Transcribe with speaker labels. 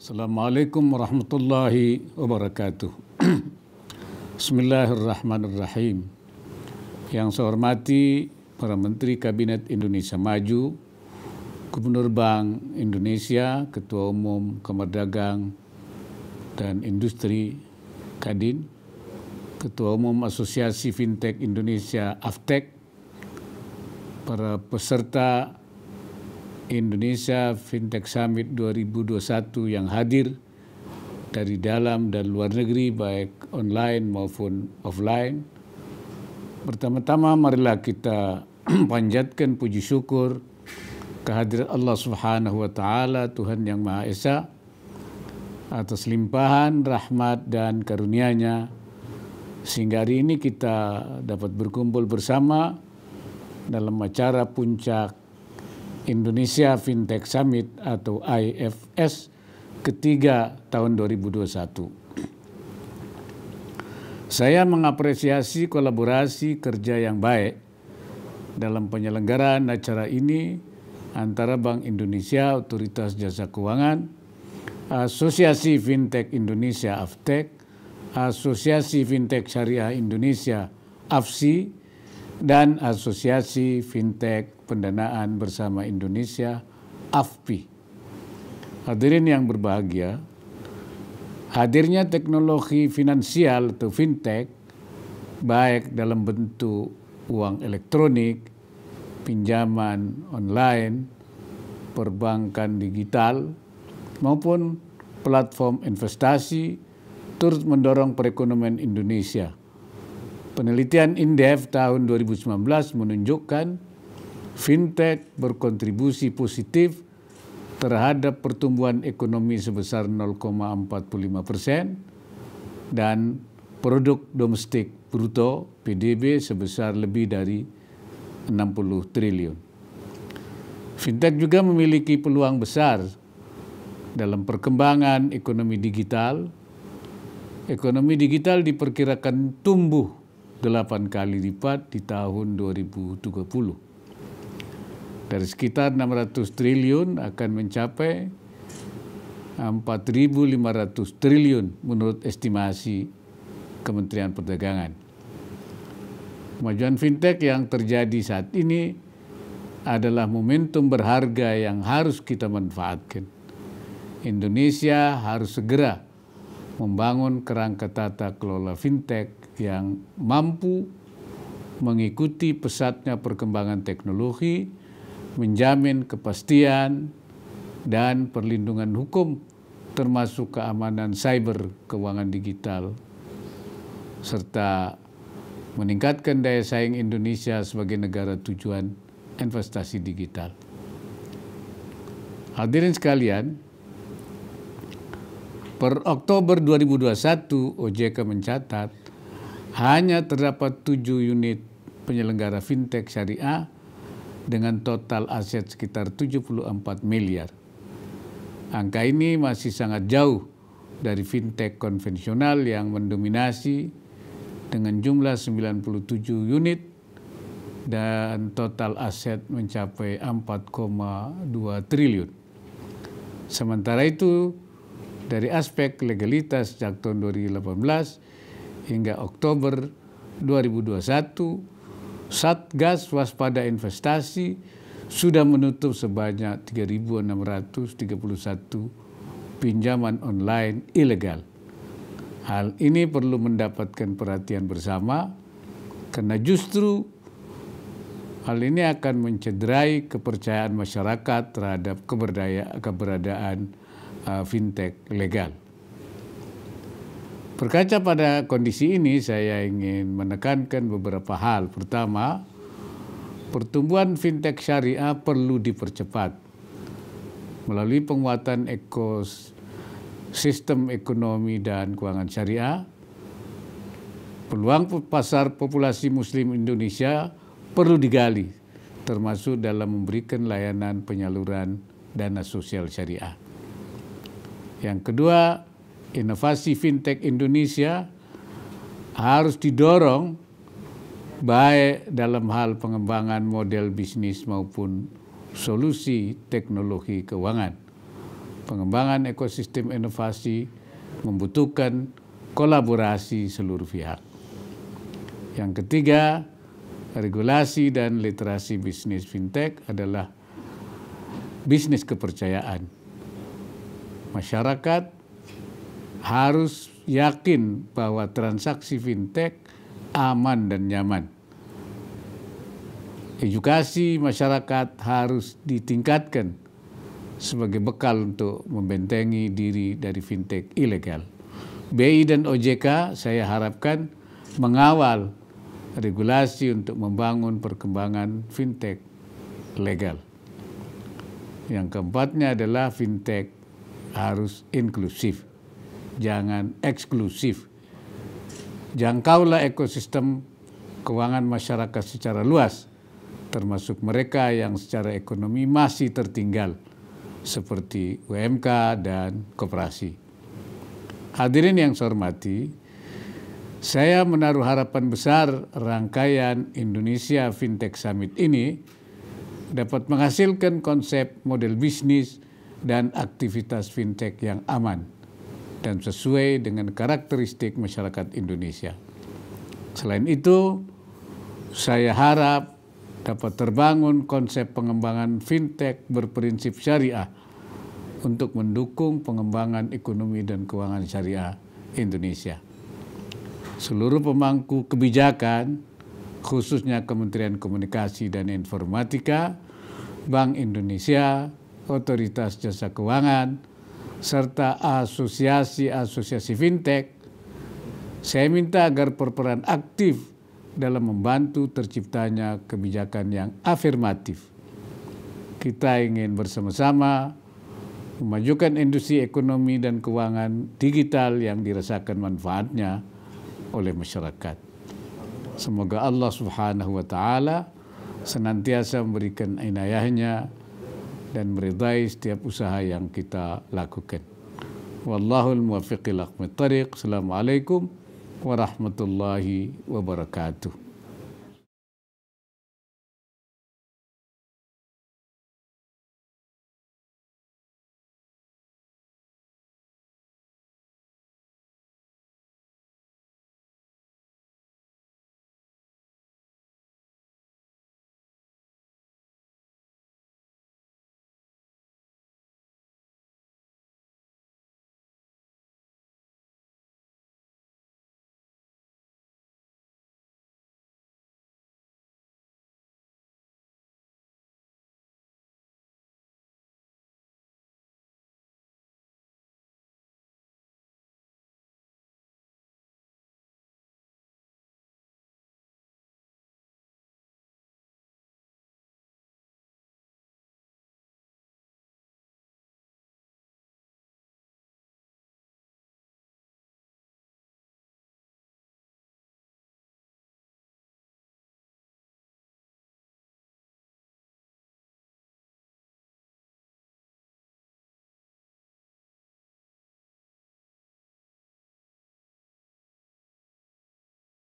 Speaker 1: Assalamualaikum warahmatullahi wabarakatuh. Bismillahirrahmanirrahim. Yang saya hormati para Menteri Kabinet Indonesia Maju, Gubernur Bank Indonesia, Ketua Umum Kamar Dagang dan Industri Kadin, Ketua Umum Asosiasi Fintech Indonesia AFTEK, para peserta Indonesia Fintech Summit 2021 yang hadir dari dalam dan luar negeri baik online maupun offline. Pertama-tama marilah kita panjatkan puji syukur kehadirat Allah Subhanahu wa taala, Tuhan yang Maha Esa, atas limpahan rahmat dan karunia-Nya sehingga hari ini kita dapat berkumpul bersama dalam acara puncak Indonesia Fintech Summit atau IFS ketiga tahun 2021. Saya mengapresiasi kolaborasi kerja yang baik dalam penyelenggaraan acara ini antara Bank Indonesia, Otoritas Jasa Keuangan, Asosiasi Fintech Indonesia AFTEK, Asosiasi Fintech Syariah Indonesia AFSI, dan Asosiasi Fintech Pendanaan Bersama Indonesia AFPI. Hadirin yang berbahagia, hadirnya teknologi finansial atau fintech baik dalam bentuk uang elektronik, pinjaman online, perbankan digital maupun platform investasi turut mendorong perekonomian Indonesia. Penelitian Indef tahun 2019 menunjukkan fintech berkontribusi positif terhadap pertumbuhan ekonomi sebesar 0,45% dan produk domestik bruto PDB sebesar lebih dari 60 triliun. Fintech juga memiliki peluang besar dalam perkembangan ekonomi digital. Ekonomi digital diperkirakan tumbuh 8 kali lipat di tahun 2030. Dari sekitar 600 triliun akan mencapai 4.500 triliun menurut estimasi Kementerian Perdagangan. Kemajuan fintech yang terjadi saat ini adalah momentum berharga yang harus kita manfaatkan. Indonesia harus segera membangun kerangka tata kelola fintech yang mampu mengikuti pesatnya perkembangan teknologi, menjamin kepastian dan perlindungan hukum termasuk keamanan cyber keuangan digital, serta meningkatkan daya saing Indonesia sebagai negara tujuan investasi digital. Hadirin sekalian, per Oktober 2021 OJK mencatat hanya terdapat 7 unit penyelenggara fintech syariah dengan total aset sekitar 74 miliar. Angka ini masih sangat jauh dari fintech konvensional yang mendominasi dengan jumlah 97 unit dan total aset mencapai 4,2 triliun. Sementara itu, dari aspek legalitas sejak tahun 2018 hingga Oktober 2021, Satgas Waspada Investasi sudah menutup sebanyak 3.631 pinjaman online ilegal. Hal ini perlu mendapatkan perhatian bersama karena justru hal ini akan mencederai kepercayaan masyarakat terhadap keberadaan fintech legal. Berkaca pada kondisi ini, saya ingin menekankan beberapa hal. Pertama, pertumbuhan fintech syariah perlu dipercepat melalui penguatan ekosistem ekonomi dan keuangan syariah. Peluang pasar populasi Muslim Indonesia perlu digali, termasuk dalam memberikan layanan penyaluran dana sosial syariah. Yang kedua, inovasi fintech Indonesia harus didorong baik dalam hal pengembangan model bisnis maupun solusi teknologi keuangan. Pengembangan ekosistem inovasi membutuhkan kolaborasi seluruh pihak. Yang ketiga, regulasi dan literasi bisnis fintech adalah bisnis kepercayaan. Masyarakat harus yakin bahwa transaksi fintech aman dan nyaman. Edukasi masyarakat harus ditingkatkan sebagai bekal untuk membentengi diri dari fintech ilegal. BI dan OJK saya harapkan mengawal regulasi untuk membangun perkembangan fintech legal. Yang keempatnya adalah fintech harus inklusif, jangan eksklusif. Jangkaulah ekosistem keuangan masyarakat secara luas, termasuk mereka yang secara ekonomi masih tertinggal, seperti UMK dan koperasi. Hadirin yang saya hormati, saya menaruh harapan besar rangkaian Indonesia Fintech Summit ini dapat menghasilkan konsep model bisnis dan aktivitas fintech yang aman dan sesuai dengan karakteristik masyarakat Indonesia. Selain itu, saya harap dapat terbangun konsep pengembangan fintech berprinsip syariah untuk mendukung pengembangan ekonomi dan keuangan syariah Indonesia. Seluruh pemangku kebijakan, khususnya Kementerian Komunikasi dan Informatika, Bank Indonesia, Otoritas Jasa Keuangan, serta asosiasi-asosiasi fintech, saya minta agar berperan aktif dalam membantu terciptanya kebijakan yang afirmatif. Kita ingin bersama-sama memajukan industri ekonomi dan keuangan digital yang dirasakan manfaatnya oleh masyarakat. Semoga Allah Subhanahu wa Ta'ala senantiasa memberikan inayahnya dan meridai setiap usaha yang kita lakukan. Wallahul muwaffiq ila aqwamit thariq. Assalamualaikum warahmatullahi wabarakatuh.